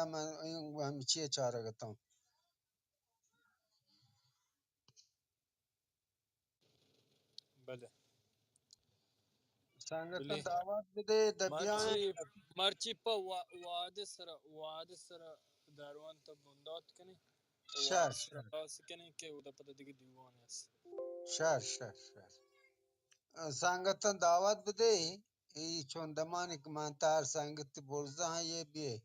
که من این همه چیه چاره گتم بله سنگتن بله دعوت بده دبیان مرچی پا وعده سر داروان تا بندات کنی شر وعده سر راست کنی که او دا پتا دیگه دیوانه است. شر شر شر سنگتن دعوت بده ای چون دمانی که من تر سنگت برزه ها یه بیه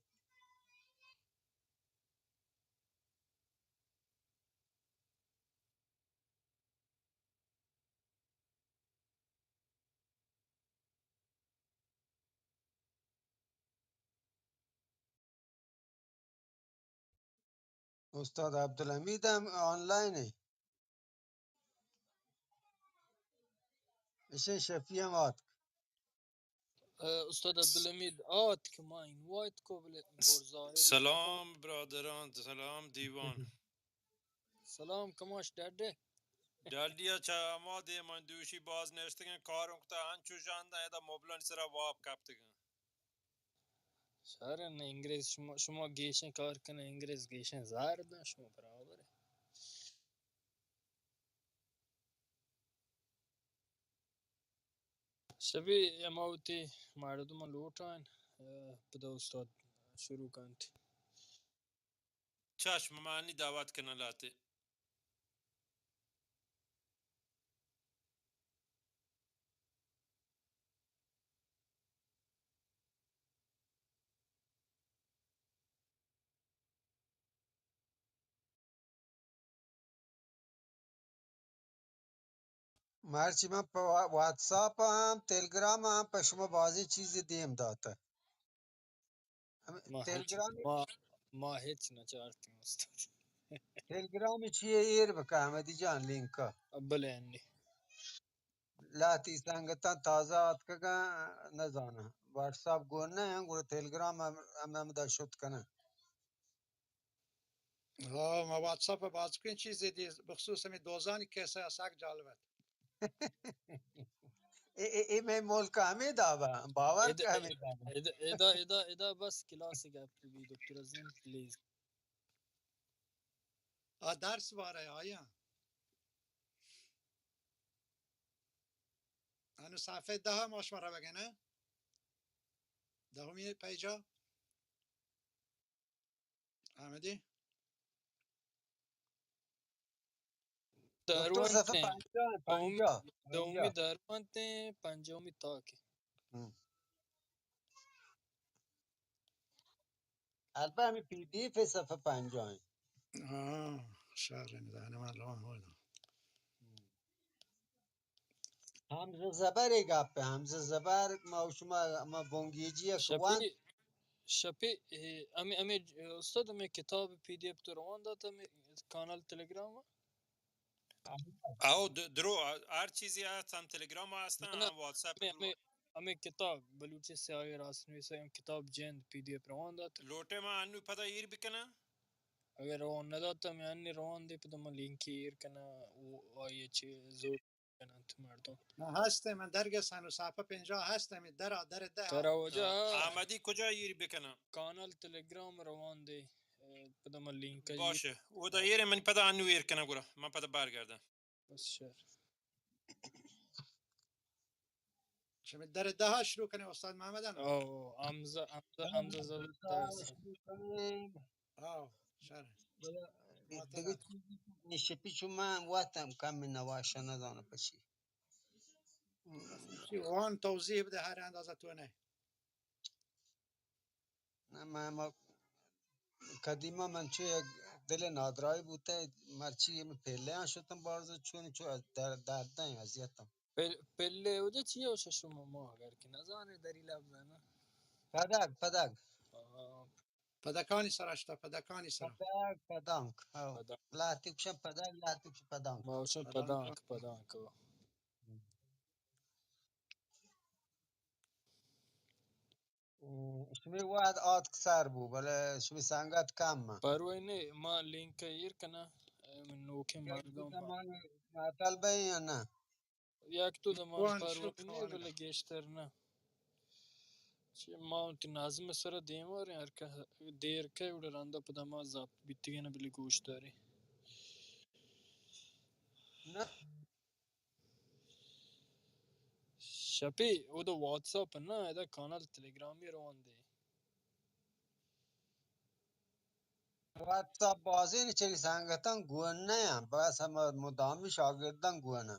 استاد عبدالحمید هم آنلاینه ایشن شفی هم آد استاد عبدالحمید آت که ما این وایت کو بله برزاره سلام برادران، سلام دیوان. سلام کماش درده دلدیا چه ما دی من دوشی باز نشتگن کارم کتا هنچو جانده ایدا موبلان سرا واب کپتگن. شهرن انگریز شما گیشن کار کنه انگریز گیشن زارد شما برابره شبی اماوتی مردم لوٹان پدا استاد شروع کنت چشم معنی دعوت کنه لاته. مرچی من په واتساپ هم تلگرام هم په شما بازی چیزی دیم داته تلگرام ما هیچ نچارتیم استاد تلگرامی چیه ایر بکه احمدی جان لینکا بله انی لاتی سنگتن تازه آت که نزانه واتساپ گونه هم گوره تلگرام هم دا شد کنه ما واتساپ باز کن چیزی دی بخصوص می دوزانی کیسه اساک جالبت ای می ملک همه دابه باور که همه دابه ادا بس کلاس گپ بی دکتر ازم پلیز درس باره آیا هنو صفحه 10 ماشماره بگنه دهمی پیجا احمدی دکتر صفحه داروانته دومی پنجاه داروانته پنجمی تاکه البته همین پی دی اف صفحه 50 شهر میدانه من رو هم همزه زبر گپه همزه زبر ما و شما ما بونگیجی شپی اخوان شپی امی استاد امی کتاب پی دی اف تو روان داتا می کانال تلگرام او درو هر چیزی هست هم تلگرام هستن نه هم واتساپ امی گروه. امی کتاب بلوچی سیاهی راست ایم کتاب جند پی دی اف روان داتا لوٹه ما انو پتا ایر بکنه؟ اگر روان نداتا می انی روان دی پدام لینکی ایر کنه و آیه چی زود کنن تو مردم نه هسته من درگس هنو صفحه 50 هستم در ده ترا وجه احمدی کجا ایر بکنه؟ کانال تلگرام روان دی پدام لینک ایر باشه او دا ایر من پتا انو ایر کنه گره من پتا برگردم. بس شر شما در 10 شروع کنه استاد محمد انو او امزه زده ترسم شهر ما دیگه ترى چیزی نیشه پیچو من وقتم کم نواشه ندانه پچی شي وان توضیح بده هر اندازه تو نه نه ما قدیما من چه یک دل نادرای بوده مرچی پله هم شدم بارزه چون چو دردن ازیتم پله اوده چیه باشه شما ما اگر که نزانه داری لبزه نه پدک پدکانی سرشتا پدکانی سر پدانک پدانک لاتی کشم پدک لاتی کشم پدانک ما باشم پدانکا پدانک شمی واد آت کسر بو بله شمی سنگت کم ما پروی نه ما لینک ایر کنه من نوکه یک دو مردم زمان معطل به یا نه یک تو دمان وان شو پروی نه کنه بله گشتر نه ما نظم سر دیمار هر که دیر که او رنده پده ما زب بیتگینه بلی گوش داری نه شپی او دا واتساپ نه ایده کانال تلگرامی روان دی واتساپ بازی چلی سنگتن گونه هم بس هم مدامی شاگردن گونه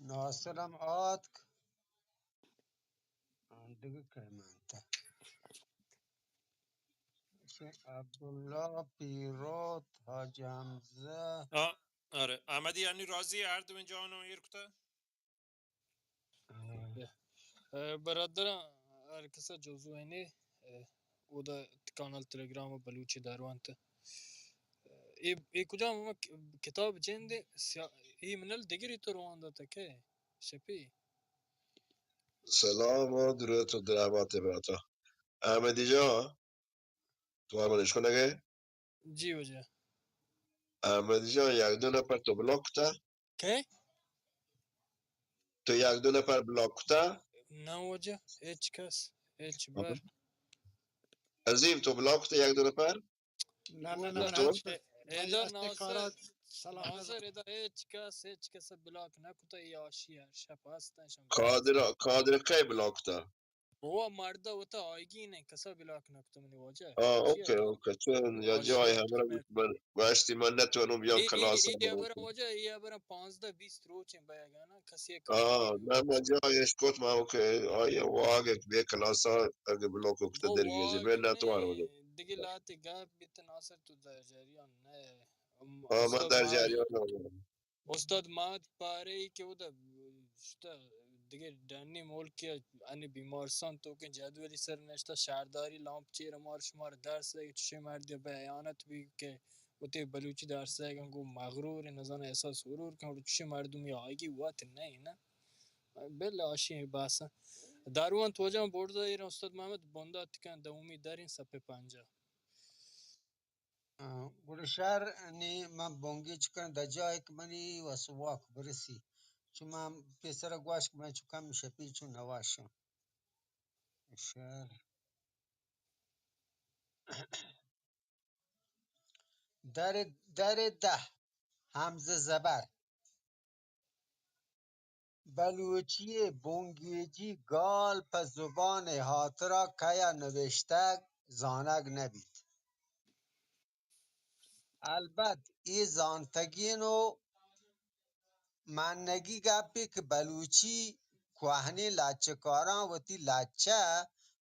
ناصرم آد دیگه که منته عبدالله پیروت حاج حمزه آره احمدی یعنی راضی هر دو اینجا اونو ایر کتا برادر هر کسا جزو اینه او دا کانال تلگرام و بلوچی داروان تا ای کجا ما کتاب جنده ای منال دیگری تو روان دا تا که شپی سلام و درود و درمات براتا احمدی جان تو عملش کنه جی وجه احمدی جان یک دو نفر تو بلاک تا که تو یک دو نفر بلاک تا نه وجه هیچ کس هیچ بر عظیم تو بلاک تا یک دو نفر نه نه نه والله من گفتم هست ادا از ناصر کارات سلام ناصر ادا هیچ کس بلاک نکوتا یاشی هر شب هستنشم بلاک قادر کی بلاک تا هو مردا وتا آیگی نه کسا بلاک نکوتا منی واجه چیه اوکی اوکی چون یا آشی جای هر همراه کمه من گوشتی من نتونم بیام کلاس ای برم واجه ای برم 15-20 روچیم بیاگانا کسی کار نه من جایش کت ما اوکی آیا واقع به کلاس ها اگه بلاک اکتا با درگیزی واگ من نه نتوانم بودم دیگه لاتی گپ بیت ناصر تو در جریان نه من استاد در ما جریان نبودم استاد ماد پاره ای که او شتا دیگه دنی مولکی انی بیمارستان تو که جدولی سر نشتا شهرداری لامپ چیر مار شمار درس دیگه چشی مردی بیانت بی که او تی بلوچی درس دیگه گو مغرور نزان احساس غرور که او چشی مردمی آگی وات نه بله آشی باسه داروان توجه برده ایران استاد محمد بنده تکن دومی دارین سپه 50 گل شهر نی من بونگی چکن در جایی که منی و سواک برسی چون من پسر گواش که من چکم میشه پیچون نواشم شهر در ده همزه زبر بلوچی بونگیجی گال په زبان حاطرا کیا نوشتگ زانگ نبید البته ای زانتگینو معنگی گپی که بلوچی کوهنی لاچکاران وتی لاچه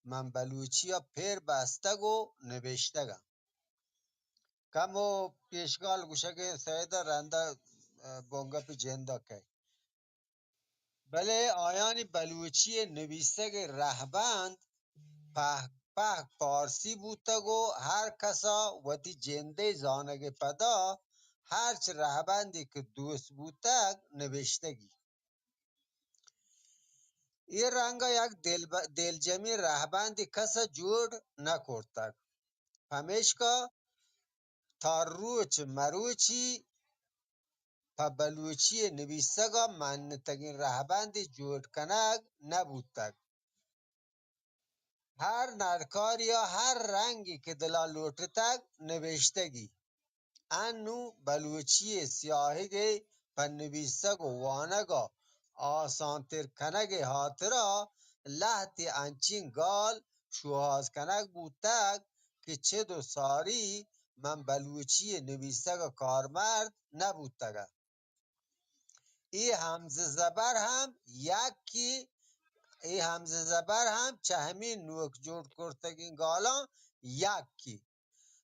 من بلوچی ها پیر بستگ و نوشتگم کمو پیشگال گوشگ سیده رنده بونگا پی جنده که بله آیان بلوچی نویسگ رهبند پهک پارسی بودتگ و هر کسا وتی جنده زانگ پدا هرچ رهبندی که دوست بودتگ نوشتگی این رنگا یک دلجمی رهبندی کسا جور نکردتگ پمیشکا تا روچ مروچی پا بلوچی نویسگا منتگین رهبندی جور کنگ نبودتگ هر نرکار یا هر رنگی که دلا لوٹتگ نوشتگی انو بلوچی سیاهی پا نویسگ و وانگا آسانتر کنگ حاطرا لحتی انچین گال شوهاز کنگ بودتگ که چه دو ساری من بلوچی نویسگ کارمرد نبودتگ ای همزه زبر هم یکی ای همزه زبر هم چهمی نوک جور کرتگین گالا یکی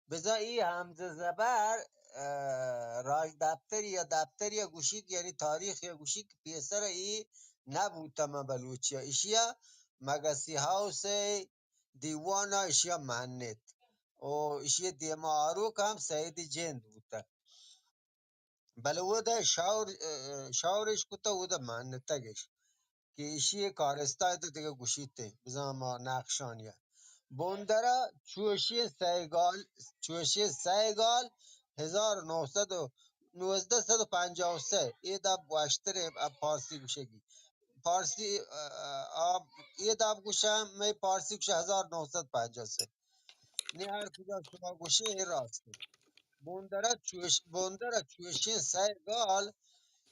بذار ای همزه زبر راج دفتر یا دفتر یا گوشید یعنی تاریخ یا گوشید پیسر ای نبودتم بلوچی ها ایشیا مگسی هاوس دیوانا ایشیا منت و ایشیا دیما آروک هم سید جند بودتا بله و ده شاورش کتا و ده معنتگش که ایشی کارستای ده دیگه گوشیده بزن ما نقشانیه بوندرا چوشی سیگال 1953 ای دب واشتر پارسی گوشگی پارسی آب ای دب گوشم می پارسی گوشه 1953 نه هر کجا شما گوشه ای راسته بوندرا چوشی سیگال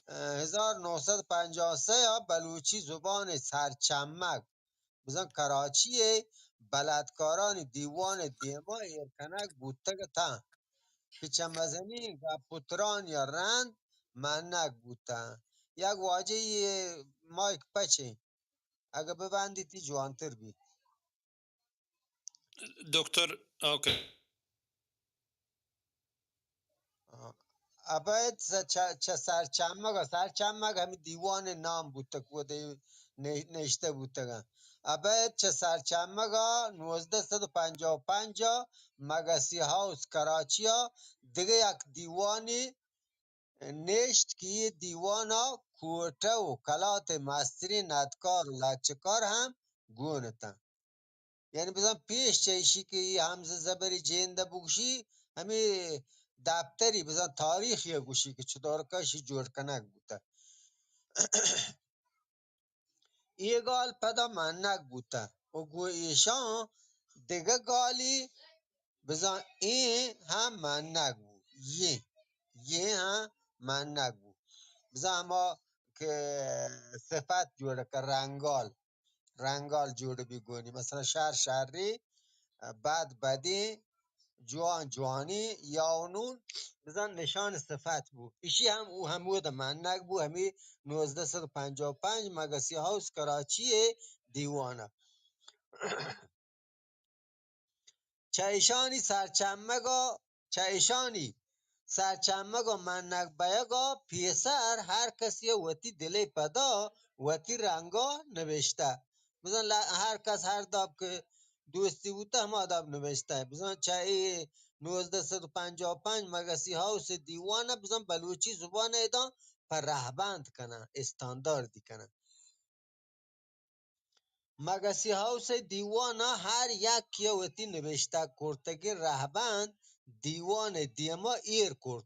1953 یا بلوچی زبان سرچمک بزن کراچیه بلدکاران دیوان دیما ایرکنک بودتگ تا پیچه مزنی و پتران یا رند منک بودتا یک واجه مایک پچه اگه ببندی تی جوانتر بی دکتر اوکی ابد چه سرچمک همین دیوان نام بودتا کده نشته بودتا ابد چه سرچمگا 1955 مگسی هاوس کراچیا دیگه یک دیوانی نشت که یه دیوانا کوته و کلات مستری ندکار و لچکار هم گونتن یعنی بزن پیش چیشی که یه همزه زبری جینده بگوشی همی دفتری بزن تاریخی گوشی که چطور کشی جور کنک بوده یه گال پدا منک بوده و گو ایشان دیگه گالی بزن این هم منک بود یه هم منک بود بزن ما که صفت جوره که رنگال جوره بیگونی مثلا شهری بد بدی جوان جوانی یاونون بزن نشان صفت بود ایشی هم او همو ده منک بود همی 1955 مگسی هاوس کراچی دیوانه چه ایشانی سرچمگا منک بیگا پیسر هر کسی وطی دلی پدا وطی رنگا نوشته بزن هر کس هر داب که دوستی بوده هم آداب نوشته بزن چه ای 1955 مگسی هاوس دیوانه بزن بلوچی زبان ایدان پر رهبند کنه استانداردی کنه مگسی هاوس دیوانا هر یک کیوتی نوشته کرتگی رهبند دیوان دیما ایر کرد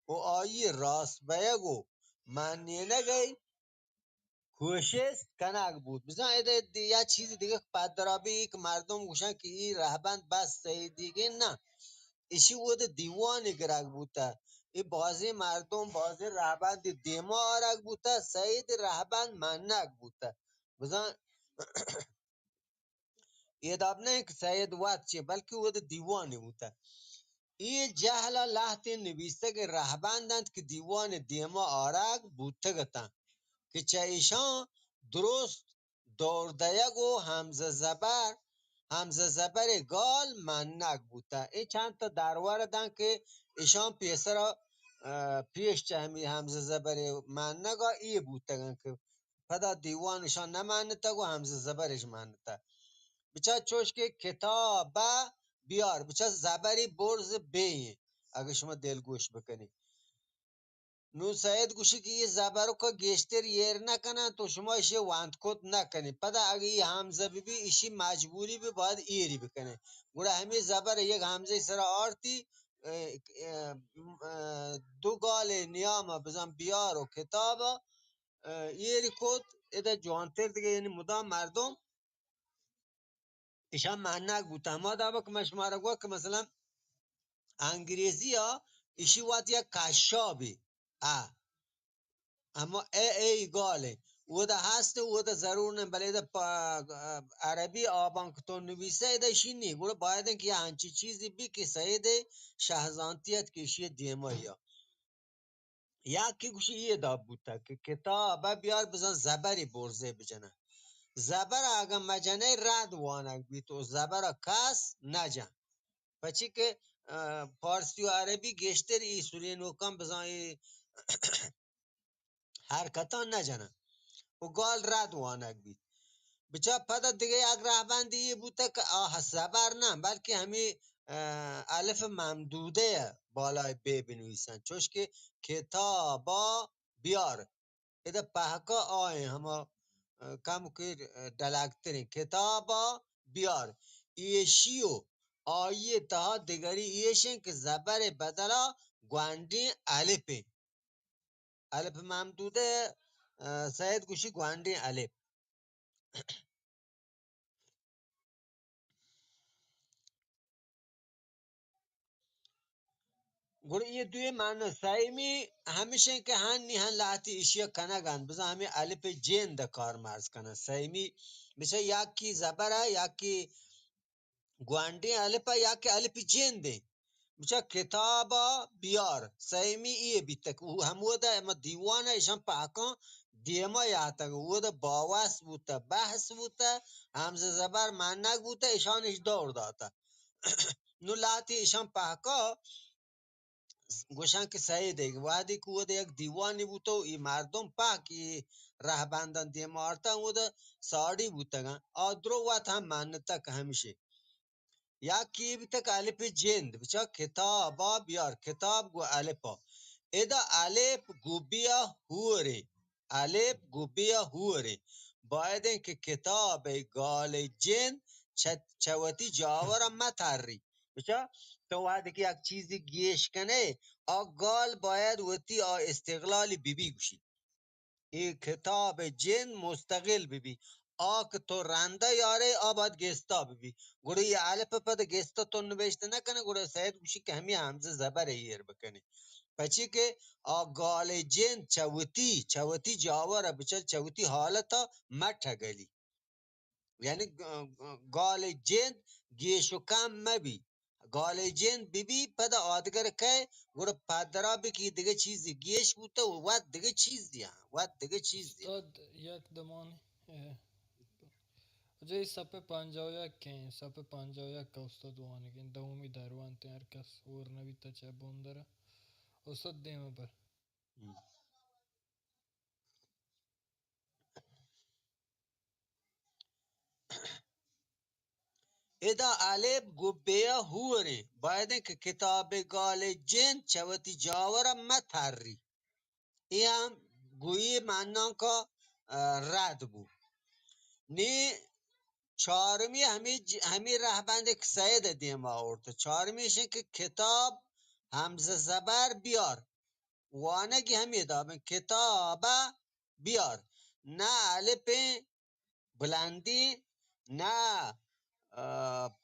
و آیی راست بیگو من نینگی کوشش کنک بود بزن یه چیزی دیگه پدرابی که مردم گوشن که این رهبند بس صحیح دیگه نه ایشی بود دیوانی گرگ بوده این بازی مردم بازی رهبند دیما آرگ بوده سعید رهبند منک بوده بزن اداب نه که سید وقت چه بلکه وہ دیوانی بوده این جهل لحت نویسته که رهبندند که دیوان دیما آرگ بوده گتن که چه ایشان درست دوردیگ و همزه زبر گال منک بوده این چند تا دروار دن که ایشان پیسه را پیش چه همی همزه زبر منک ای بوده که پدا دیوانشان نمانده و همزه زبرش منده بچه چوش که کتابه بیار بچه زبری برز بی اگه شما دلگوش بکنی نو سعید گوشی که یه زبرو که گشتر یر نکنن تو شما ایشه واند کد نکنی پدا اگه یه همزه بی ایشی مجبوری بی باید ایری بکنه گوره همه زبر یک همزه سر آرتی دو گال نیام بزن بیار و کتاب ایری کد ایده جوانتر دیگه یعنی مدام مردم ایشان منک بودن ما دا که مشماره گوه که مثلا انگریزی ها ایشی وقت یک کشابی اما ای گاله و دا هست و دا ضرور نه بله دا عربی آبان که تو نویسه دا ایشی نی گوره باید که یه هنچی چیزی بی که سعید شهزانتیت که ایشی دیمه یا که گوشی یه دا بوده که کتابه بیار بزن زبری برزه بجنه زبر اگه مجنه رد وانک بی تو زبر کس نجن پچی که پارسی و عربی گشتر ای سوری نوکم بزن حرکتان نجنن و گال رد وانک بید بچه پدا دیگه یک رهبندی بوده که زبر نه بلکه همی الف ممدوده بالای ب بنویسن چوش که کتابا بیار ایده پهکا آی همه کم که دلکترین کتابا بیار ایشیو آیه تا دیگری ایشن که زبر بدلا گواندی الپه الف ممدوده سید گوشی گواندی الف گوره یه دوی معنی سایمی همیشه که هن لحتی ایشیا کنگن بزن همین الف جین ده کار مرز کنن سایمی میشه یکی زبره یکی گواندی الپا یکی الف جین ده میشه کتابا بیار سایمی ایه بیتک همو ده اما دیوانه ایشان پاکان دیما یادتگ او ده باوست بوده بحث بوده همزه زبر معنی بوده ایشانش دور داده نو لحتی ایشان پاکا گوشن که صحیح دیگه وادی که وده یک دیوانی بوده و این مردم پاکی رهبندان دیمارتن وده ساڑی بوده آدرو وقت هم معنیتا که همیشه یا کی بیتا که الف جند بچه کتابا بیار کتاب گو الفا ادا الف گو بیا هوره الف گو بیا هوره باید این که کتاب گال جند چوتی جاورم متری بچه تو وقتی که یک چیزی گیش کنه گال باید وتی استقلالی بی گوشی این کتاب جن مستقل ببی که تو رنده یاره باید گستا ببی گوره یه علف پده گستا تو نوشته نکنه گوره سید گوشی که همی همزه زبر ایر بکنه پچی که گال جن چوتی جاوره بچه چوتی حالتا مٹھا گلی یعنی گال جن گیشو کم مبی گال جن بیبی پدا آدگر که گوره پدرا بکی دیگه چیزی گیش بوده و ود دیگه چیز دیا ود دیگه چیز دیا استاد یک دمانی جای سپه 51 که سپه 51 که استاد وانگین دومی دروان تی هر کس اور نوی تا چه بوندره استاد دیمه بر ادا الف گبه هوره باید که کتاب گال جن چوتی جاورا متری این هم گویی منان که رد بو نی چهارمی همی رهبند که سید دیم آورده چهارمیشه که کتاب همزه زبر بیار وانگی همی دابن کتاب بیار نه الف بلندی نه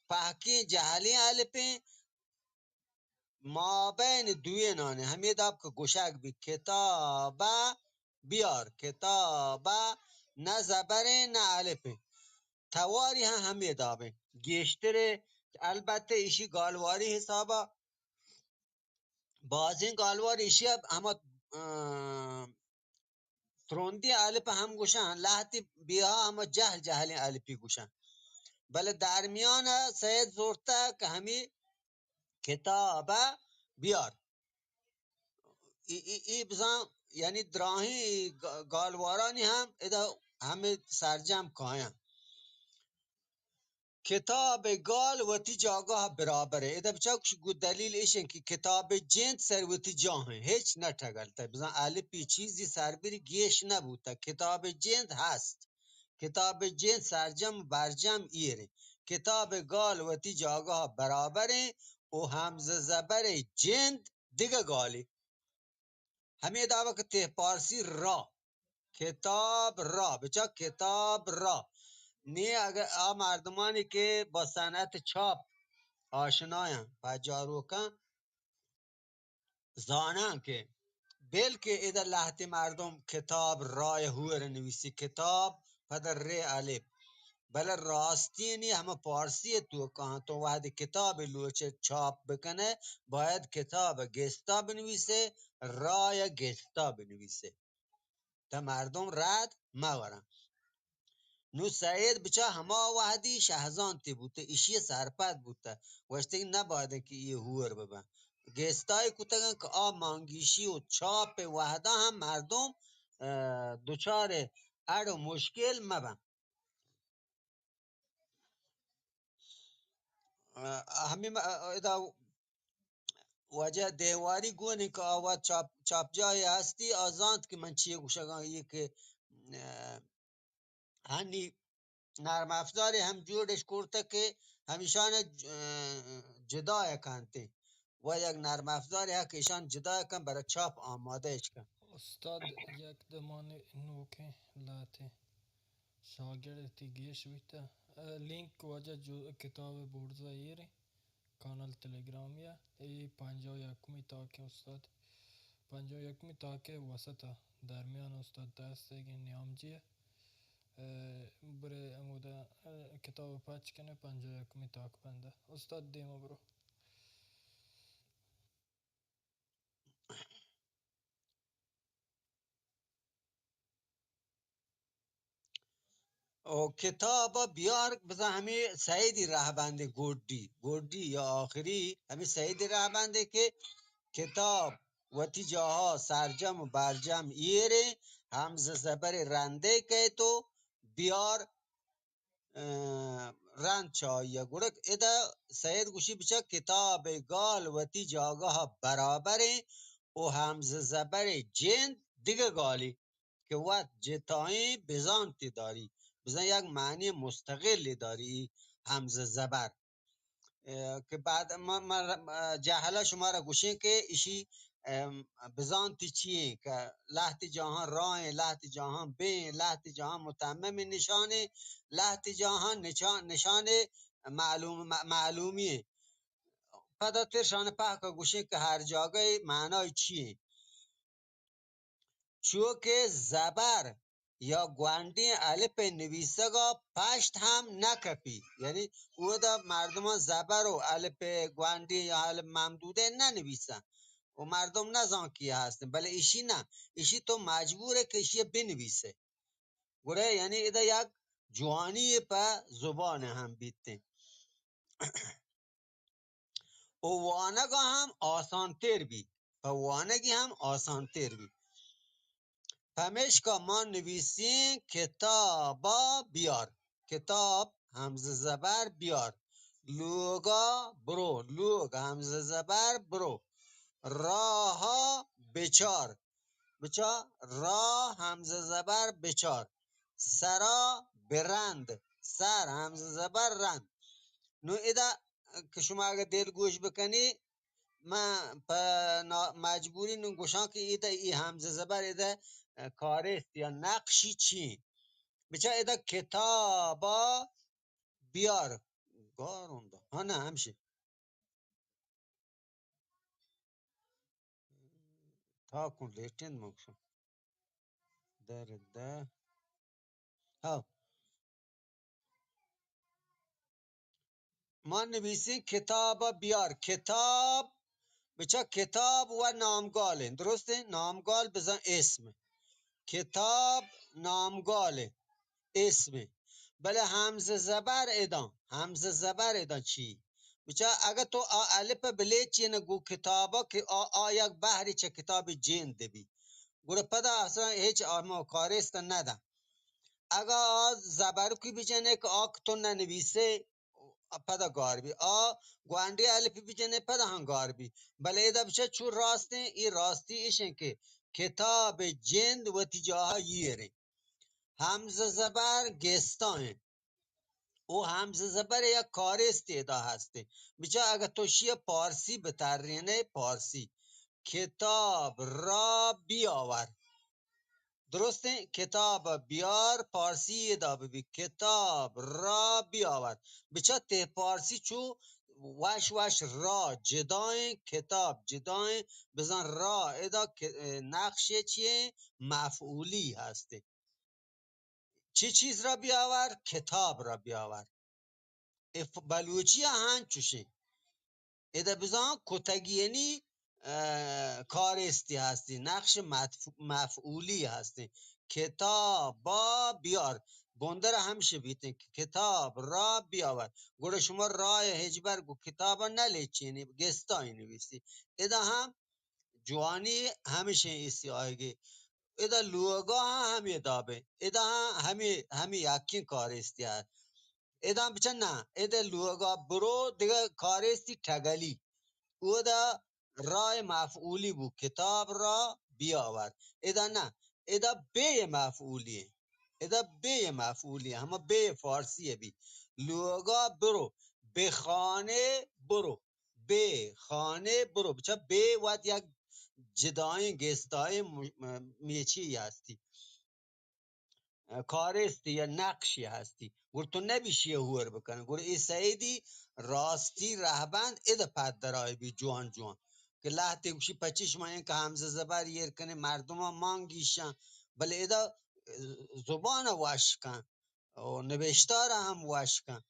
پاکی جهلی الپی ما بین دوی نانه همه داب که گوشک بی کتابه بیار کتابه نه زبره نه الپی تواری هم همه دابه گیشتره البته ایشی گالواری حسابه بازین گالواری ایشی اما تروندی الپ هم گوشن لحتی بیها اما جهلی الپی گوشن بله درمیان سید زورته که همی کتابه بیار ای بزن یعنی دراهی گالوارانی هم ادا همه سرجم کاین کتاب گال وتی جاگاه برابره ادا بچه کش گو دلیل ایشن که کتاب جنت سر وتی جاهه هیچ نتگلته بزن الپی چیزی سربیری گیش نبوده کتاب جنت هست کتاب جنت سرجم برجم ایره کتاب گال وتی جاگاه برابره و همزه زبر جند دیگه گالی همه دعوه که ته پارسی را کتاب را بچه کتاب را نی اگر مردمانی که با صنعت چاپ آشناین پجاروکن زانن که بلکه ایده لحظه مردم کتاب رای هوه نویسی کتاب پدر ری الف بله راستی نی همه پارسی تو کهان تو وحد کتاب لوچه چاپ بکنه باید کتاب گستا بنویسه رای گستا بنویسه تا مردم رد مورن نو سعید بچه همه وحدی شهزان تی بوده ایشی سرپد بوده وشتی نباید که یه هور ببن گستای کتگن که مانگیشی و چاپ وحده هم مردم دوچار اڑ و مشکل مبن همین ادا وجه دیواری گونی که آواد چاپ جای هستی آزاند که من چیه گوشگان یه که هنی نرم افزاری هم جورش کرده که همیشان جدا کنته و یک نرم افزاری ها که ایشان جدا کن برای چاپ آمادهش کن. استاد یک دمانی نوکه لاته شاگرد گیش بیتا لینک وجه جو کتاب بورزا ایره کانال تلگرامیه ای 51 تاکه استاد 51 تاکه وسط درمیان استاد دست اگه نیامجیه بره اموده کتاب پچ کنه 51 تاک بنده استاد دیما برو. او کتاب بیار بزن همین سعیدی رهبنده گردی یا آخری همین سعیدی رهبنده که کتاب وتی جاها سرجم و برجم ایره همزه زبر رنده که تو بیار رند چایه گرک ادا سید گوشی بچه کتاب گال وتی جاگاه برابره و همزه زبر جند دیگه گالی که وقت جتایی بزانتی داری بزن یک معنی مستقلی داری همزه زبر که بعد ما جهلا شما را گوشین که ایشی بزانتی چیه که لحت جهان راه لحت جهان به لحت جهان متمم نشانه لحت جهان نشان معلومیه پداتر شانه پاک گوشین که هر جاگه معنای چیه چوکه زبر یا گوندی الف نویسگا پشت هم نکپی یعنی او دا مردمان زبر و الف گوندی یا الف ممدوده ننویسن و مردم نزان کیه هستن بله ایشی نه ایشی تو مجبوره که ایشی بنویسه گره یعنی ایده یک جوانی پا زبان هم بیته و وانگا هم آسان تر بی و وانگی هم آسان تر بی پمشکا ما نویسیم کتابا بیار کتاب همزه زبر بیار لوگا برو لوگ همزه زبر برو راها بچار بچا راه همزه زبر بچار سرا برند سر همزه زبر رند نو ایدا که شما اگه دل گوش بکنی من مجبوری نگوشان که ایده ای همزه زبر ایده کارست یا نقشی چی بچه ایده کتابا بیار گاروندا ها نه همشه تا کن لیتن مکسون ده ها ما نویسیم کتابا بیار کتاب بچه کتاب و نامگاله درسته نامگال بزن اسم کتاب نامگاله اسمه بله همزه زبر ادان همزه زبر ادان چی بچه اگه تو الف بله چی نگو کتابا که یک بحری چه کتاب جند بی گوره پدا اصلا هیچ آما کارست نده اگه زبر کی بجنه که تو ننویسه پدا گاربی گوانده الف بجنه پدا هم گاربی بله ایده بچه چون راسته این راستی ایشن که کتاب جند و تجاها ییره همزه زبر گستانه او همزه زبر یک کار استعدا هسته بچه اگه تو شیه پارسی به ترینه پارسی کتاب را بیاور درسته کتاب بیار پارسی دا ببی کتاب را بیاور بچه ته پارسی چو وش را جدای کتاب جدای بزن را ادا نقشه چیه مفعولی هسته چه چیز را بیاور کتاب را بیاور بلوچی هن چوشه ایده بزن کتگینی کارستی هستی نقش مفعولی هستی کتاب با بیار گنده را همیشه بیتن که کتاب را بیاور گوره شما رای هجبر گو کتاب نلیچینی گستایی نویسی ایده هم جوانی همیشه ایسی آیگی ایده لوگا همی دابه ایده همی یکین کارستی هست ادام بچه نه اده لوگا برو دیگه کارستی تگلی او دا رای مفعولی بود کتاب را بیاورد ادا نه ادا به مفعولیه ادا به مفعولیه اما به فارسیه بی لوگا برو به خانه برو به خانه برو بچه به وقت یک جدای گستای میچی هستی کارستی یا نقشی هستی گر تو نبیشی هور بکنه گر ای سعیدی راستی رهبند اده پد درای بی جوان جوان که لحظه کشی پچیش ما این که همزه زبر یر کنه مردم ها مانگیشن بله اده زبان وشکن و نوشتار هم وشکن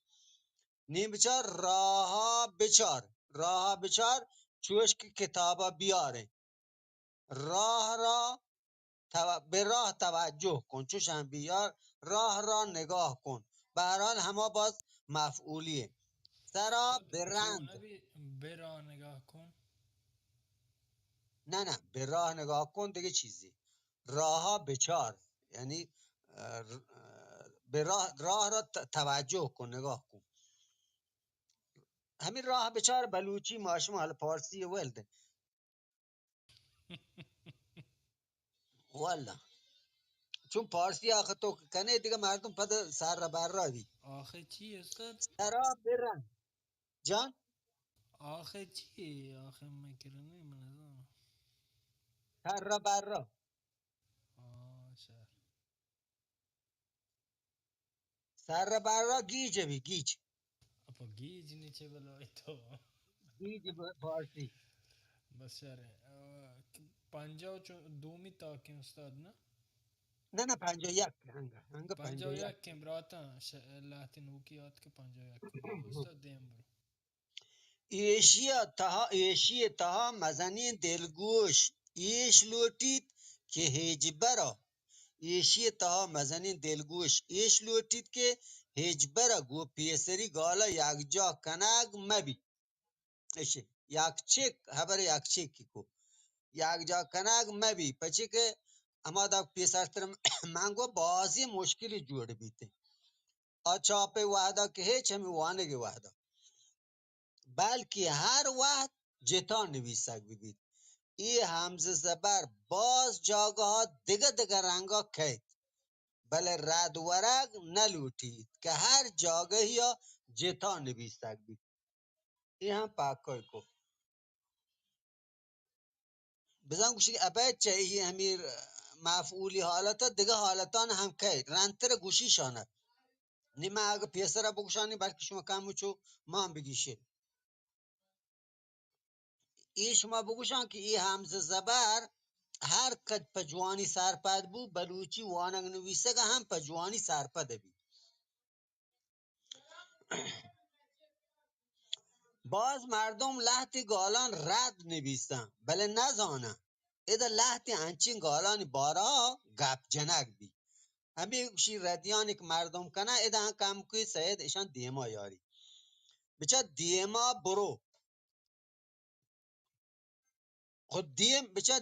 نیم بچار راها بچار راها بچار چوش که کتابا بیاره راه را به راه توجه کن چوشم بیار راه را نگاه کن به هر حال همه باز مفعولیه سرا استاد چو برند نبی برا نگاه کن. نه به راه نگاه کن دیگه چیزی راها بچار یعنی به راه را توجه کن نگاه کن همین راه بچار بلوچی ماشما حالا پارسی ولده والا چون پارسی آخه تو کنه دیگه مردم پد سر را بر را بی آخه چی استاد؟ سرا برند جان آخه چی؟ آخه مکرونه من ازم. سر را بر را شهر. سر را بر را گیجه بی گیج اپا گیج نیچه بلای تو. گیج فارسی بس شهره. پنجا و دومی تا کم استاد نه؟ نه 51 هنگا پنجا و 51 یک کم راتا لاتین وکیات که پنجا و یک کم بگو استاد دیم برو. ایشی تها مزنین دلگوش ایش لوٹید که هجبرا ایشی تها مزنین دلگوش ایش لوٹید که هجبرا گو پیسری گالا یک جا کنگ مبی ایشه یک چک خبر یک چکی کو یک جا کنگ مبی پچه که اما دا پیسرتر منگو بازی مشکلی جوڑ بیته اچاپ وحدا که هیچ همی وانگی وحدا بلکه هر وقت جتا نویسک ببید ای همزه زبر باز جاگه ها دیگه رنگا کهید بله رد ورق نلوٹید که هر جاگه یا جتا نویسک بید ای هم پاکای کو بزن گوشی ابد چه ای همیر مفعولی حالتا دیگه حالتان هم کهید رنتر گوشی شاند نیمه اگه پیسه را بگوشانی بلکه شما کموچو ما هم بگیشه ای شما بگوشن که ای همزه زبر هر قد پجوانی سرپد بو بلوچی وانگ نویسه که هم پجوانی سرپد بی باز مردم لحت گالان رد نویسن بله نزانن ایده لحت انچین گالان بارا گپ جنگ بی همه گوشی ردیانی که مردم کنه ایده هم کم کوی سید ایشان دیما یاری بچه دیما برو خود دیم بچه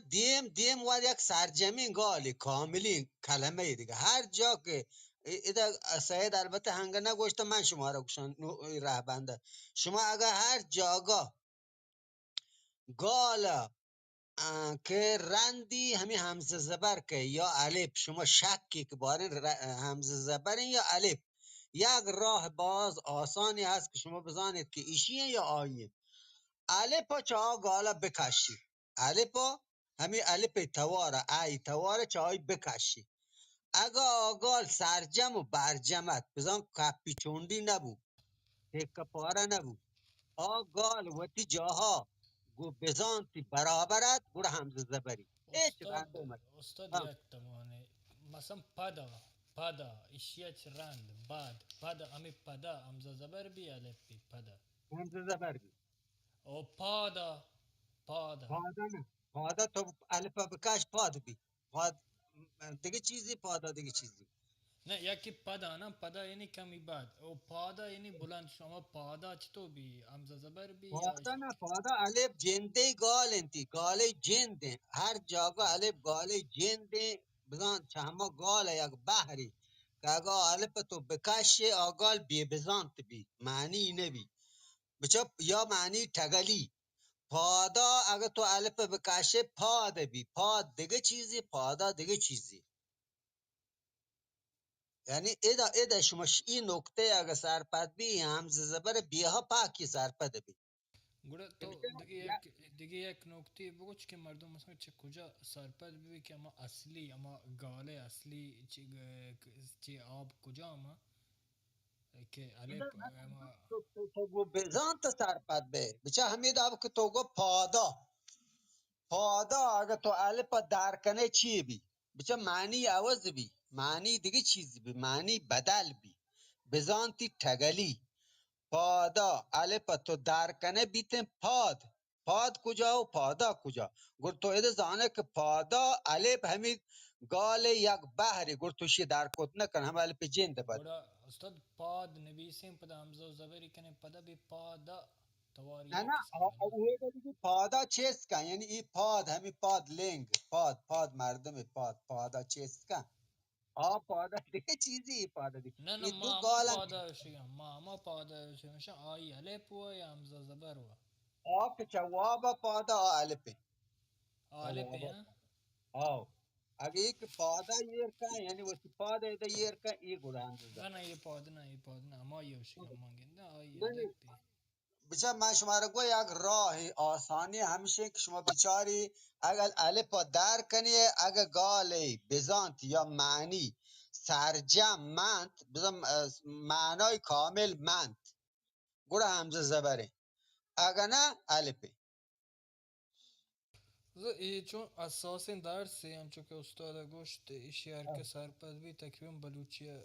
دیم واد یک سرجمین گالی کاملین کلمه ای دیگه هر جا که ایده سید البته هنگه نگوشته من شما را گوشن ره بنده شما اگر هر جاگا گالا که رندی همین همزه زبر که یا الف شما شکی که بارین همزه زبرین یا الف یک راه باز آسانی هست که شما بزانید که ایشیه یا آیه الپا چا گالا بکشی الپا همین الپ تواره ای تواره چای بکشی اگه آگال سرجم و برجمت بزن کپی چوندی نبو تکه پاره نبو آگال وتی جاها گو بزانتی برابرت گوره همزه زبری هیچ استاد رنده اومد استاد ها یک تمانه مثلا پدا اشیاء رند بعد پدا امی پدا امزا زبر بی الف بی پدا همزه زبر بی او پادا پادا نه پادا تو الپا بکش پاد بی پاد دیگه چیزی پادا دیگه چیزی نه یکی پدا نه پدا یعنی کمی بعد او پادا یعنی بلند شما پادا چطور بی امزا زبر بی یا پادا نه پادا الف جنده گال انتی گاله جنده هر جاگا الف گاله جنده بزن چهما گال یک بحری که اگه الف تو بکشه آگال بی بزانت بی معنی نبی بچه یا معنی تگلی پادا اگه تو الف بکشه پاد بی پاد دیگه چیزی پادا دیگه چیزی یعنی ایدا شماش این نکته اگه سرپد بی همزه زبر بیها پاکی سرپد بی گوره تو دیگه یک نکته بگو که مردم مثلا چه کجا سرپد ببی که اما اصلی اما گاله اصلی چی آب کجا اما که اینا الف مثلا اما تو گو بزانت سرپد بی بچه همید آب که تو گو پادا پادا اگه تو الف درکنه چی بی بچه معنی عوض بی معنی دیگه چیزی بی معنی بدل بی بزانتی تگلی پادا الف تو درکنه بیتن پاد پاد کجا و پادا کجا گر تو ایده زانه که پادا الف همی گال یک بحری گر تو شی در کت نکن هم الف جند بد گوره استاد پاد نویسیم پدا همزه و زبری کنیم پدا بی پادا توار نه یک نه حسابه نه اوه دیگه پادا چیست کن یعنی ای پاد همی پاد لنگ پاد مردم پادا چیست کن پادا دیگه چیزی ای پادا دیگه نه نه ای دو ما گالن پاداشیم ما پاداشیم شن آی الف و یا همزه زبر و که جواب پادا الفه الف جواب یا آو اگه یک پادا یر کن یعنی وقتی پادا ایده یر کن ای گران نه زد نه یه پاد نه ما یوشیم ما گنده آی نه الک دی بچه من شما رو گوی یک راه آسانی همیشه که شما بچاری اگر الف در کنی اگر گالی بزانت یا معنی سرجم منت بزن معنای کامل منت گوره همزه زبره اگر نه الفه چون اساسین درسی همچون که استاد گوشت ایشی هر که سرپد بی تقریبا بلوچی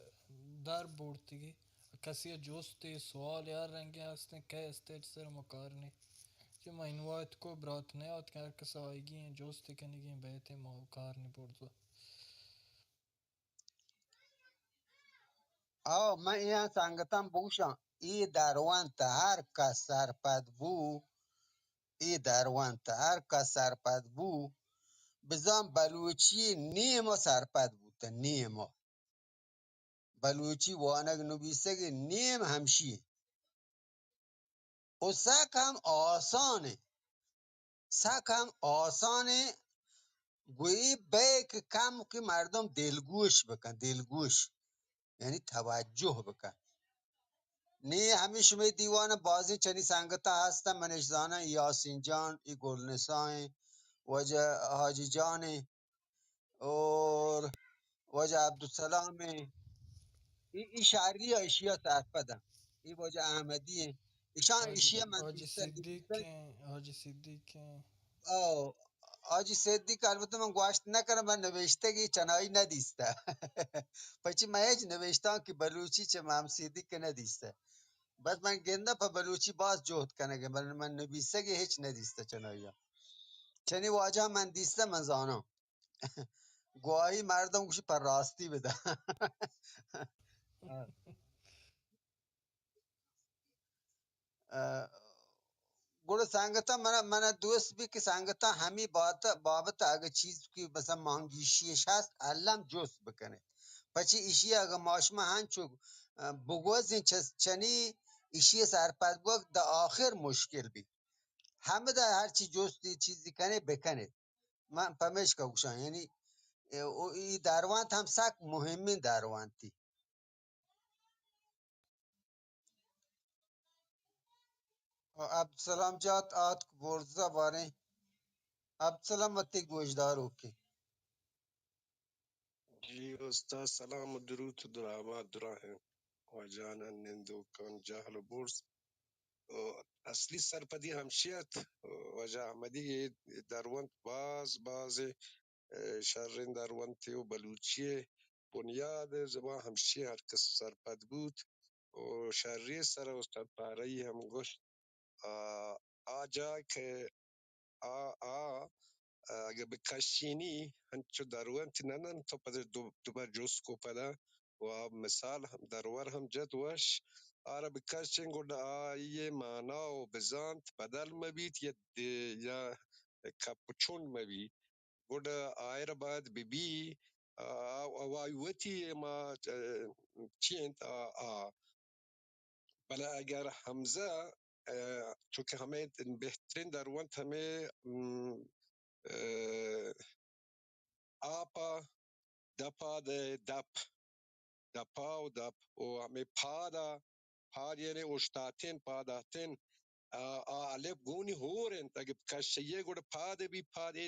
در برد دیگه کسی جستی سوال هر رنگی هستن که استیج سر مکارنی که ما اینوایت کو برات نیاد که هر کس آیگی جستی کنیگی بیتی ما کارنی برد من این سنگتم بوشم ای دروانت هر کس سرپد بو ای دروانت هر کس سرپد بو بزن بلوچی نیما سرپد بود نیما بلوچی وانگ نویسگ نیم همشی و سک هم آسانه سک هم آسانه گویی بیک کم که مردم دلگوش بکن دلگوش یعنی توجه بکن نی همین شما دیوان بازی چنی سنگتا هستن منش زانه یاسین جان ای گلنسای وجه حاجی جان اور وجه عبدالسلام ای شهری ها اشیا سرپدن ای وجه احمدی ایشان ایشیا من دیسته حاجی صدیق او آجی صدیق البته من گوشت نکردم من نوشته که چنایی ندیسته پچی من هیچ نوشتم که بلوچی چه مهم صدیق که ندیسته بس من گنده پا بلوچی باز جهد کنه که من نویسته که هیچ ندیسته چنایی چنی واجه من دیسته من زانم گواهی مردم گوشی پر راستی بده گوڑا سانگتا من دوست بی که سانگتا همی بابت اگه چیز که مثلا مانگیشیش هست علم جست بکنه پچی ایشی اگه ماشما هنچو بگوزین چنی ایشی سرپد بگ دا آخر مشکل بی همه دا هرچی جستی چیزی کنه بکنه من پمیش که گوشن یعنی ای دروانت هم سک مهمین دروانتی عبدالسلام جات آت برزا باره عبدالسلام متی گوشدارو که جی استاد سلام و درود و درآمد دراهم و جانا نندوکان جهل و برس اصلی سرپدی همشیت وجه احمدی دروانت باز شرین دروانتی و بلوچی بنیاد زبان همشی هر کس سرپد بود و شرری سر استاد پارهی هم گوشت آجا که اگه بکشینی هنچو دروانتی ننن تو پده دوباره جوز کو پده و مثال هم درور هم جد وش آره بکشین گوڑ آیه مانا و بزانت بدل مبید یا کپچون مبید گوڑ آیر باید بی وایوتی ما چیند بله اگر حمزه چون که همه بهترین در وانت همه آپا دپا دپ دپا و دپ و همه پاد یعنی اشتاتین پاداتین Alep goni horen tag kashiye gode pade bi pade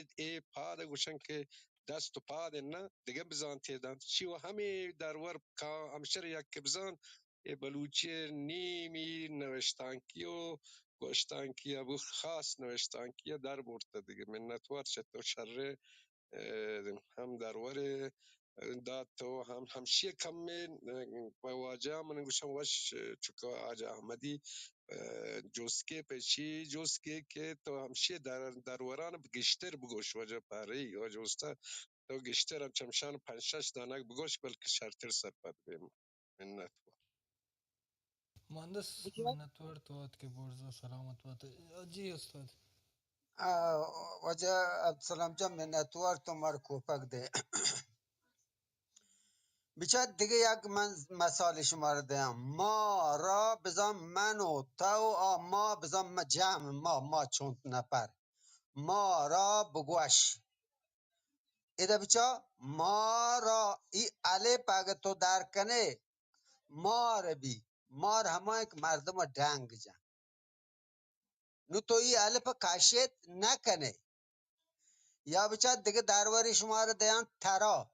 pade gushan ke dast pade na dege bizan tedan شی و همه در ور کا امشر یک بزن بلوچی نیمی نوشتانکی و گوشتانکی ابو خاص نوشتانکی در برده دیگه منتوار شد و شر هم در ور داد تو هم همشی کم واجه من گوشم وش چکا آجا احمدی جوسکه پیچی جوسکه که تو همشی در وران گشتر بگوش وجه پاره یا جوسته تو گشتر هم چمشان پنج شش دانک بگوش بلکه شرطر سرپد بیم منت مهندس بچه منتور توات که برزا سلامت بات. جی استاد. وجه عبدالسلام جان منتوار تو مار کوپک ده بچه دیگه یک من مثال شما رو دهم ما را بزن من و تو ما بزن جمع ما چون نفر ما را بگوش ایده بچه ما را ای الف اگه تو در کنه مار بی مار همه یک مردم دنگ جن نو تو ای الف کاشت نکنه یا بچه دیگه درباره شما رو دیان ترا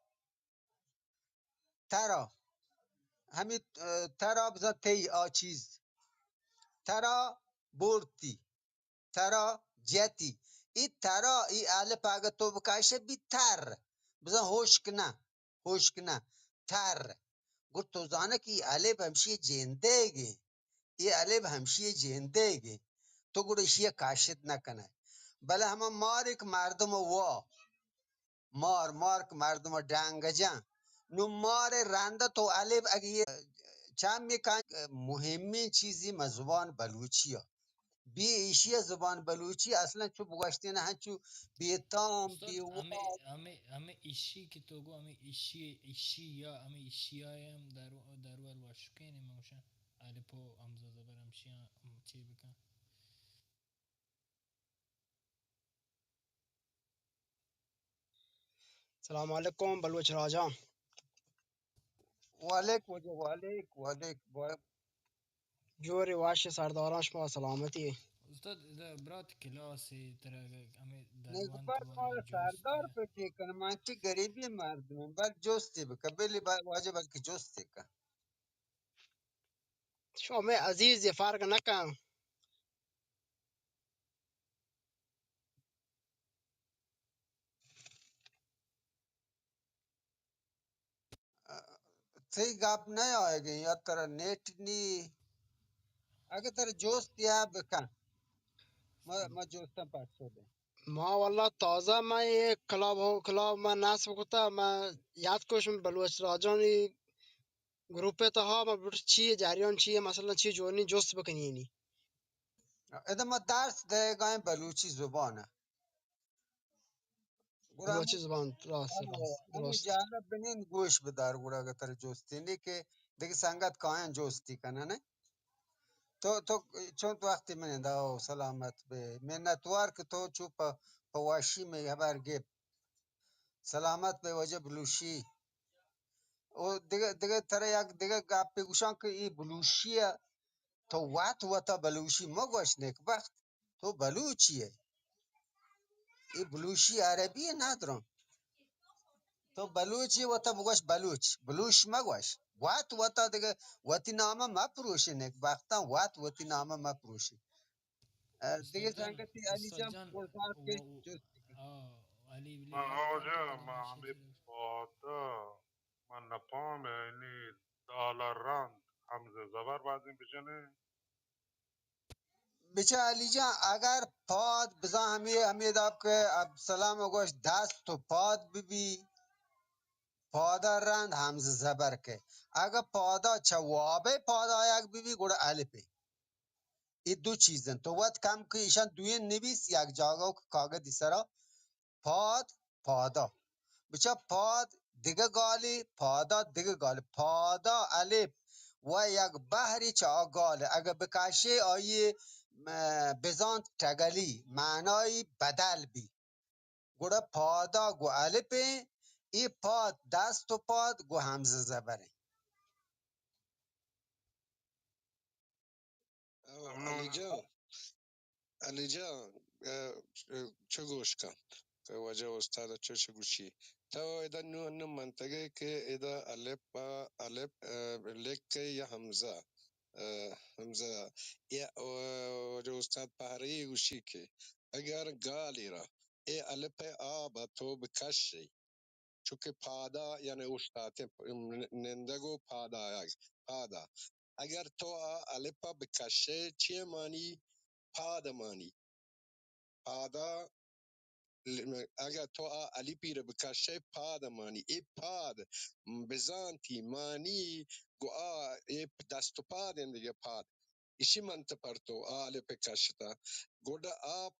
همین ترا بزن تی چیز ترا بورتی ترا جتی ای ترا ای الف اگه تو بکشه بی تر بزن هوشک نه تر گفت تو زانه که ای الف همشی جندگی ای الف همشی جندگی تو گروشی کاشت نکنه بله همه مار که مردم مار که مردم دنگ جان نو مار رنده تو الف اگه چند میکن مهمین چیزی ما زبان بلوچی ها بی ایشی زبان بلوچی اصلا چو بگوشتی نه هنچو بیتام استاد همه ایشی که تو گو همه ایشی یا همه ایشی هایم در ور واشکینی موشن الپو امزا زبر همشی چی بکن. السلام علیکم بلوچ راجا. والیک جوری واش سرداران شما سلامتی. استاد ده برات کلاسی ترا همه دروان نگبر تو ما والا سردار جوسته. پتی کنه من چی گریبی مردم بل جستی بکن بلی واجب که جستی کن شما عزیز یه فرق نکن. تی گپ نیایگی یا تر نیٹ نی اگه تر جست یا بکن ما جستم پس شده ما والله تازه من یک کلاب من نصب کتا من یاد کوشم بلوچ راجانی گروپ تا ها ما بر چیه جریان چیه مثلا چیه جوانی جست بکنینی ادھا ما درس دے گئے بلوچی زبانه گوڑا بلوچی زبان راست همون درست. جانا بنین گوش بدار گوڑا اگر تر جستی نی که دیگه سنگت کاین جستی کنه نه تو چون تو وقتی من دا سلامت به منتوار که تو چو پا واشی می هبر گب سلامت به وجه بلوشی و دیگه تر یک دیگه گپ گوشان که ای بلوشیه تو وات بلوشی مگوش نیک وقت تو بلوچیه ای بلوشی عربی ندارم تو بلوچی وتا بگوش بلوش مگوش وات دیگه وتی نامه مپروشی نیک وقتا وتی نامه مپروشی دیگه سنگتی علی استاد جان جان پرساد که جستی کن علی بلی من یک کار تو آجا کدام من میشه همی چیز. بادا من نپام اینی دالر رند همزه زبر بعد این بجنه بچه علی جان اگر پاد بزا همی داب که سلام گوش دست تو پاد ببی پادا رند همز زبر که اگر پادا چوابه پادا یک ببی گوڑا الپی این دو چیزن تو وقت کم که ایشان دوی نویس یک جاگه که کاغذی سرا پاد پادا بچه پاد دیگه گالی پادا دیگه گالی پادا الف و یک بحری چا گاله اگه بکشه آیه بزان تگلی معنای بدل بی گوڑه پادا گو الفه ای پاد دست و پاد گو همزه زبره علی ممنون جان علی جان چه گوش کن که وجه استاد چه گوشی تا ایدا نو منطقه که ایدا الف لک یا حمزه حمزه یا وجه استاد پهری گوشی که اگر گالی را ای الف آب تو بکشی چونکه پادا یعنی استاد نندگو پادا اگر تو الف بکشه چی مانی پاد مانی پادا اگر تو علی پیر بکشه پاد مانی ای پاد بزانتی مانی گو ای دست و پاد دیگه پاد ایشی منت پر تو آل پکشتا گوڑا آپ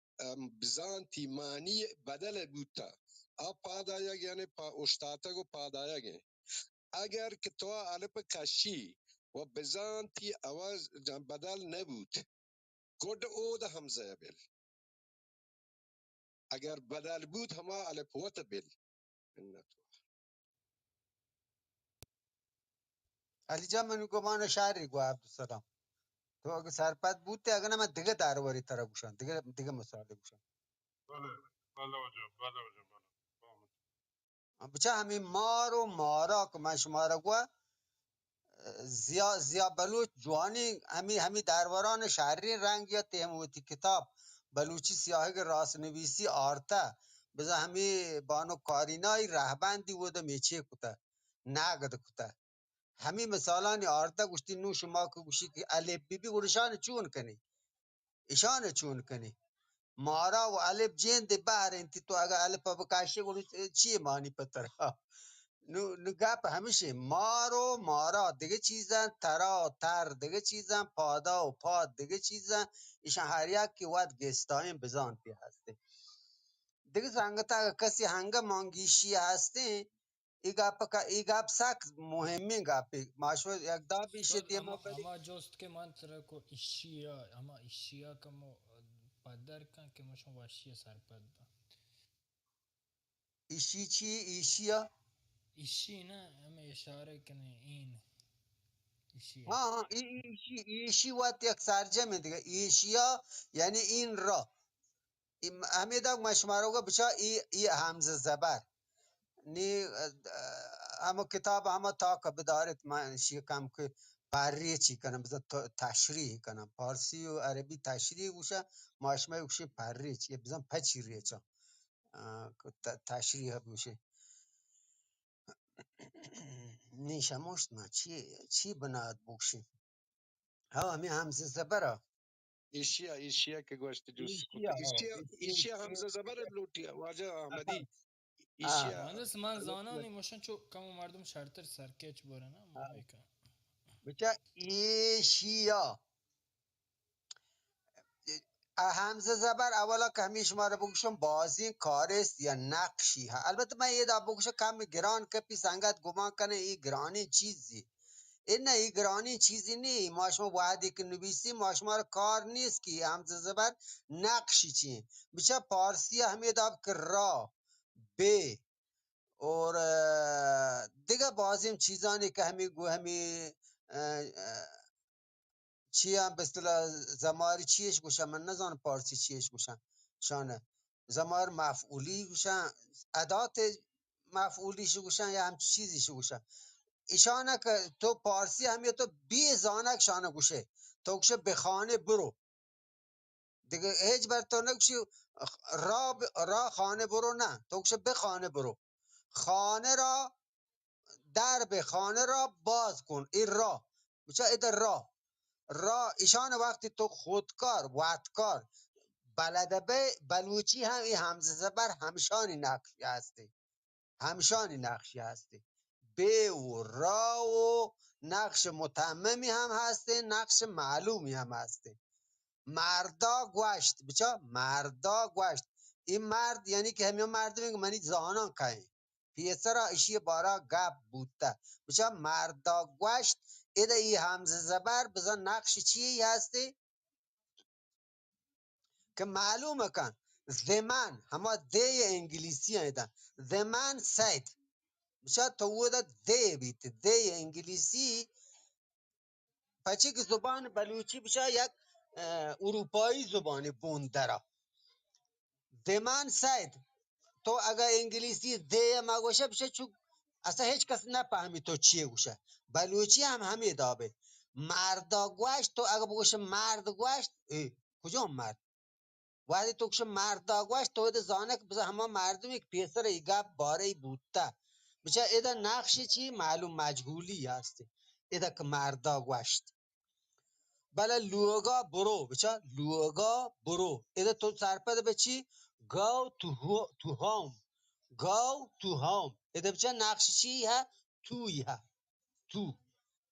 بزانتی مانی بدل بوتا آپ پاد آیا یعنی اشتاتا گو پاد آیا گئے اگر که تو آل پکشی و بزانتی آواز بدل نبود گوڑا او دا حمزه بیل اگر بدل بود هما الف وت بل علی جان منو گمان شهری گو عبدالسلام تو اگه سرپد بود ته اگه نه من دیگه درباری تره گوشم دیگه مسائل گوشم بله بله وجه بله وجه بله بچه همین مار و مارا که من شما را گوه زیا بلوچ جوانی همی درباران شهری رنگ یا تیموتی کتاب بلوچی سیاهی که راست نویسی آرته بزا همی بانو کارینای رهبندی وده میچه کته نگد کته همی مثالانی آرته گوشتی نو شما که گوشی که الف بی بی گوشان چون کنی ایشان چون کنی مارا و الف جین دی بحر انتی تو اگر الف بکاشی گوش چیه مانی پتر نو گپ همیشه مارو مارا دیگه چیزن ترا و تر دیگه چیزن پادا و پاد دیگه چیزن ایشان هر یک که ود گستاین بزانتی هسته دیگه سنگتا اگه کسی هنگه مانگیشی هسته ای گپ سک مهمی گپی ماشو یک دا بیشه استاد دیما بری اما جست که من ترا کو اشیا اما اشیا که مو پدر کن که مشون واشی سرپد با ایشی چی ایشیا ایشی نه اما اشاره کنه این ایشیه ها ایشی وقت یک سرجمه دیگه ایشیا یعنی این را همیدا مشمارو بچا ای همزه زبر نی اما کتاب اما تا که بدارت من شی کم که پری چی کنم بذار تشریح کنم پارسی و عربی تشریح گوشه ماشمه گوشه پری چی بزن پچی ریچا تشریح گوشه نیشه مشت ما چی بناد بوشی ها همی همزه زبره ایشیا که گوشت جوس کوته ایشیا ها ایشیا حمزه زبر لوٹیا واجه احمدی ایشیا مهندس من الف زانانی ماشن چو کم مردم شرطر سرکچ بره نه ماهی که بچه ایشیا همزه زبر اولا که همیش ما رو بگوشم بازی کارست یا نقشی ها البته من یه دا بگوشم کم گران که پی سنگت گمان کنه ای گرانی چیزی این نه ای گرانی چیزی نی ما شما وحدی که نویسی ما شما رو کار نیست که همزه زبر نقشی چی بچه پارسی همه دا که را ب اور دیگه بازیم چیزانی که همی گو همی چی هم به اصطلاح زماری چیش گوشن من نزان پارسی چیش گوشن شانه زمار مفعولی گوشن ادات مفعولیش گوشن یا همچی چیزیش گوشن ایشانه که تو پارسی همیه تو بی زانک شانه گوشه تو گوشه به خانه برو دیگه هیچ بر تو نگوشی را خانه برو نه تو گوشه به خانه برو خانه را در به خانه را باز کن این را بچه ایده را ایشان وقتی تو خودکار وقتکار بلده به بلوچی هم این همزه زبر همشانی نقشی هستی همشانی نقشی هستی به و را و نقش متممی هم هستی نقش معلومی هم هستی مردا گوشت بچه مردا گوشت این مرد یعنی که همیان مرد میگه منی زانان که پیسرا اشی بارا گپ بودتا بچه مردا گوشت ایده ای همزه زبر بزن نقش چی هستی که معلومه کن زمن همه دی انگلیسی هایده زمن سید بچه تو ده دی بیت دی انگلیسی پچه که زبان بلوچی بچه یک اروپایی زبانی بوندرا زمن سید تو اگر انگلیسی دی ما گوشه بشه چون اصلا هیچ کس نفهمی تو چیه گوشه بلوچی هم همه دابه مردا گوشت تو اگر بگوشه مرد گوشت کجا مرد وقتی تو کشه مردا گوشت تو ده زانه که بزه همه مردمی که پیسر ایگا باره ای بودتا بچه ایده نقش چی معلوم مجهولی هستی ایده که مردا گوشت بله لوگا برو بچه لوگا برو ایده تو سرپده به چی go to home go to home ایده بچه نقش چی ها توی ها تو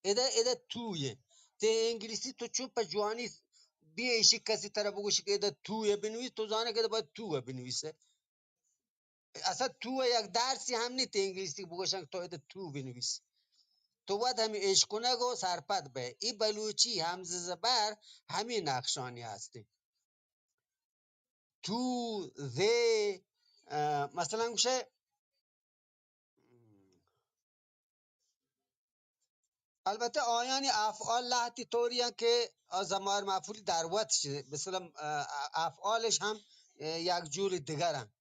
ایده تویه ته انگلیسی تو چون پا جوانی بیایشی کسی طرف بگوشی که ایده تویه بنویس تو زانه که ایده باید توه بنویسه اصلا توه یک درسی هم نیست انگلیسی بگوشن که تو ایده تو بنویس تو باید همین اشکنه گو سرپد به ای بلوچی همزه زبر همین نقشانی هستی تو ذی مثلا گوشه البته آیانی افعال لحتی طوری که زمار مفعولی در وقت شده مثلا افعالش هم یک جور دیگرن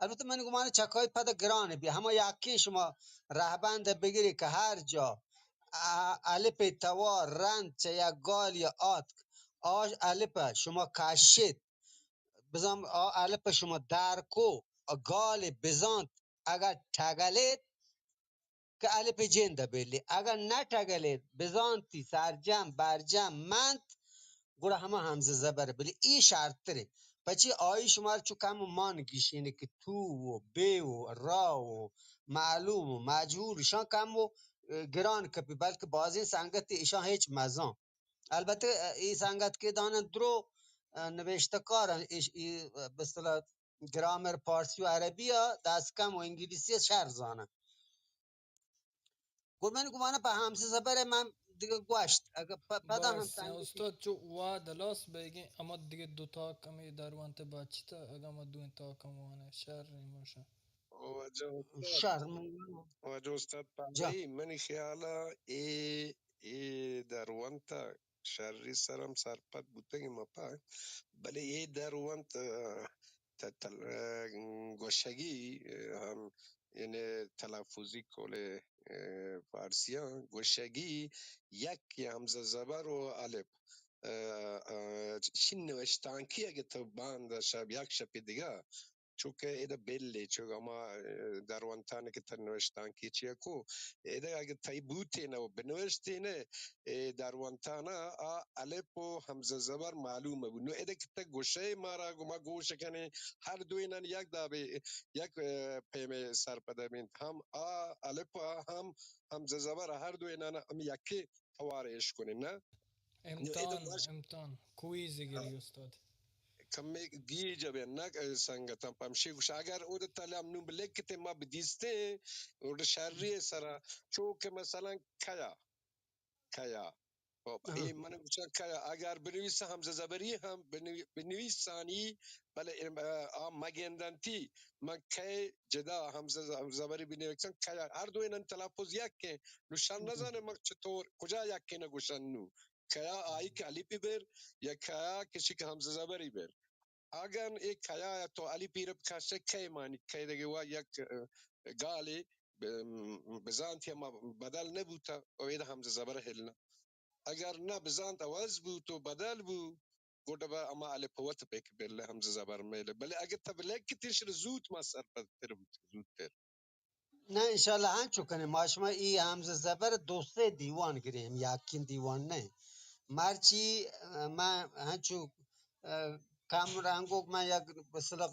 البته من گمان چکای پد گرانه بیا همه یکی شما رهبند بگیری که هر جا الف توار رند چه یک گال یا آت آش الف شما کشید بزن الف شما درکو گال بزانت اگر تگلید که الف جنده بلی اگر نتگلید بزانتی سرجم برجم منت گوره همه همزه زبره بلی این شرط تره پچی آیی شما رو چو کم مان گیشینه که تو و بی و را و معلوم و مجهول ایشان کم و گران کپی بلکه بازی سنگت ایشان هیچ مزان البته این سنگت که دانن درو نوشته کارن به اصطلاح گرامر پارسی و عربی ها دست کم و انگلیسی شهر زانن من گمانه په همزه زبر من دیگه گوشت اگه پدان هم بس تنگشی استاد چو وا دلاس بگی اما دیگه دو تا کمی در وانت بچتا اگه ما دو تا کموانه شر ماشه وجه استاد شهر وجه استاد جا پایی منی خیالا ای در وانتا شرری سرم سرپد بوتگی مپا بله ای در وانت گوشگی هم یعنی تلفظی کل فارسیان گوشگی یک همزه زبر و الف شین نوشتانکی اگه تو باند شب یک شب دیگه چونکه ایده بله چون اما در وانتانه که تنوشتان کی چیه کو ایده اگه تای بوتی نه و بنوشتی نه در وانتانه الف و همزه زبر معلومه بود نو ایده که تا گوشه مارا گما گوشه کنه هر دوینن یک دابه یک پیمه سرپده بینت هم الف هم همزه زبر هر دوینن هم یکی توارش کنه نه نو ایده امتحان کویزی گیری استاد کمی گیجه به نک سنگتم پمشی گوش اگر او ده تلم نو بلکت ما بدیسته او ده شری سرا چوک مثلا کیا خب این من گوشم کیا اگر بنویس همزه زبری هم بنویس ثانی بله مگندنتی من کی جدا همزه زبری بنویسم کیا هر دو اینن تلفظ یک که نشان نزنه من چطور کجا یک که نگوشن نو کیا آئی که علی پی بر یا کیا کسی که همزه زبری بر اگر एक खया तो अली पीर खासे kay mani kay dege wa yak gali بزانت ما بدل نبوتا و ایده همزه زبر هلنا اگر نه بزانت عوض بو تو بدل بو گوڑا با اما علی پوت پیک برله همزه زبر میله بله اگر تبلیک تیشر زود ما سر پتر بود زود تر نه انشالله هنچو کنه ماشما ای همزه زبر دوسته دیوان گریم یکین دیوان نه مرچی من هنچو کم رنگو من یک مثلا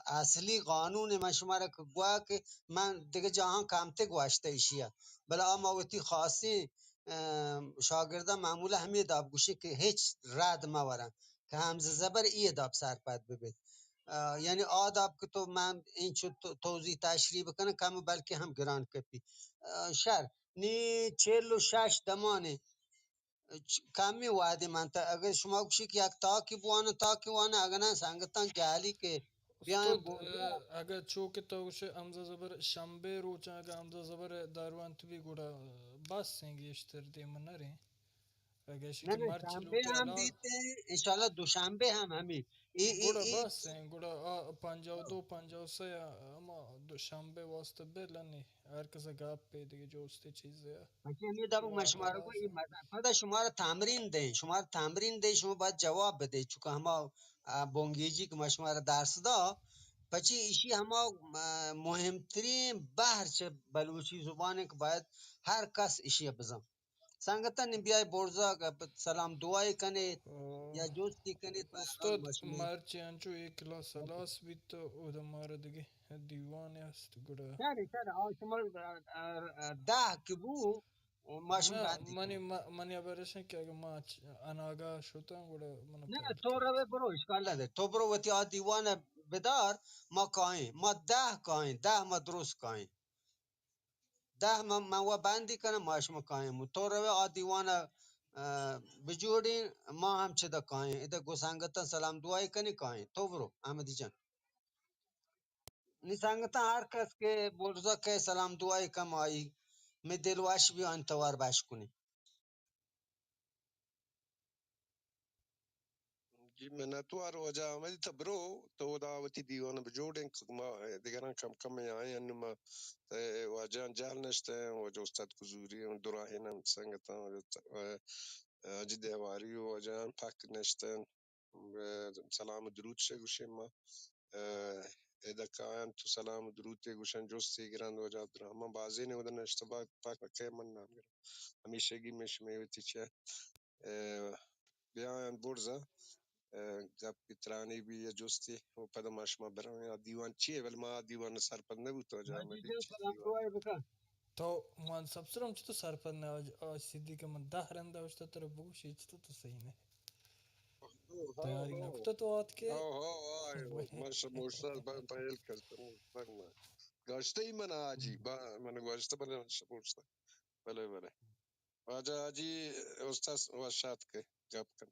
اصلی قانون من شما را که گوه که من دیگه جهان کمته گوشته ایشیه بلا اما وقتی خاصی شاگرده معمولا همه داب گوشی که هیچ رد مورن که همزه زبر ای داب سرپد ببید یعنی آداب که تو من این چو توضیح تشریح بکنه کم بلکه هم گران کپی شر نی 46 دمانه کمی وعده منطقه اگر شما بشی که یک تاکی بوانه اگر نه سنگتان جهلی که بیایم استاد برجا اگه چوک تاوشه امزا زبر شنبه روچ اگه امزا زبر داروان تبی گوڑا بس سنگی اشتر دی من نری اگه نه شکی نه مرچی شنبه لوٹی هم الان بیته انشالله دوشنبه هم همین گوڑا ای بس سنگ گوڑا 52 53 اما دوشنبه واسطه بلنی هر کس گپ پی دیگه جوستی چیزه بچه می دارم من وانا شما رو این لازم پدا شما رو تمرین ده شما رو تمرین ده شما باید جواب بده چون همه بونگیجی که من شما رو درس دا بچه ایشی همه مهمترین بحر چه بلوچی زبانه که باید هر کس ایشی بزن سنگتن بیای برزا که سلام دعای کنید یا جوستی کنید با حال استاد مشمه مرچی انچو یک کلاس سلاس بیت او دماره دیگه دیوانی است گوڑا چره شما 10 که بو ماشین نه بندی کن منی برشن که اگه ما اناگاه شدم گوڑا منو نه پرت تو رو کرد برو اشکال نداره تو برو وتی دیوانه بدار ما کاین ما 10 کاین 10 ما درست کاین 10 من و بندی کنم ما شما کاین تو رو دیوانه بجوڑین ما هم چه دا کاین اده گسانگتن سلام دعای کنی کاین تو برو احمدی جان نیسانگتن هر کس که برزا که سلام دعای کم آئی می دلواش بی انتوار باش کنی جی من تو ار وجا عمل تبرو تو دعوتي ديوان بجوڑن ما دیگران کم آئے انما واجان جال نشته وجا استاد کزوری دراهنم سنگتا اجي دیواری وجان پاک نشتن سلام درود شه گوشه ما اذا كان تو سلام درود ته گوشن جوستی گران وجا عبدالرحمن بازی نه ودن اشتباه پاک که من نام همیشگی مش میوتی چه بیان برزه گپ ترانی بی یا جستی و پدا ماشما برام یا دیوان چیه ولی ما دیوان سرپد نبود تو جا حاجی مدی جان چی سلام دیوان دعای بکن تو من سبسرم چطور سرپد نه آج سیدی که من 10 رنده اشتا تر بگوشی چطور تو صحیح نه ها تیاری ها نکته تو آد که ها ماشا مرسال با پایل کردم بگم گاشته ای من آجی با من گاشته بله مرسال بله بله واجه آجی استاد وشات که گپ کن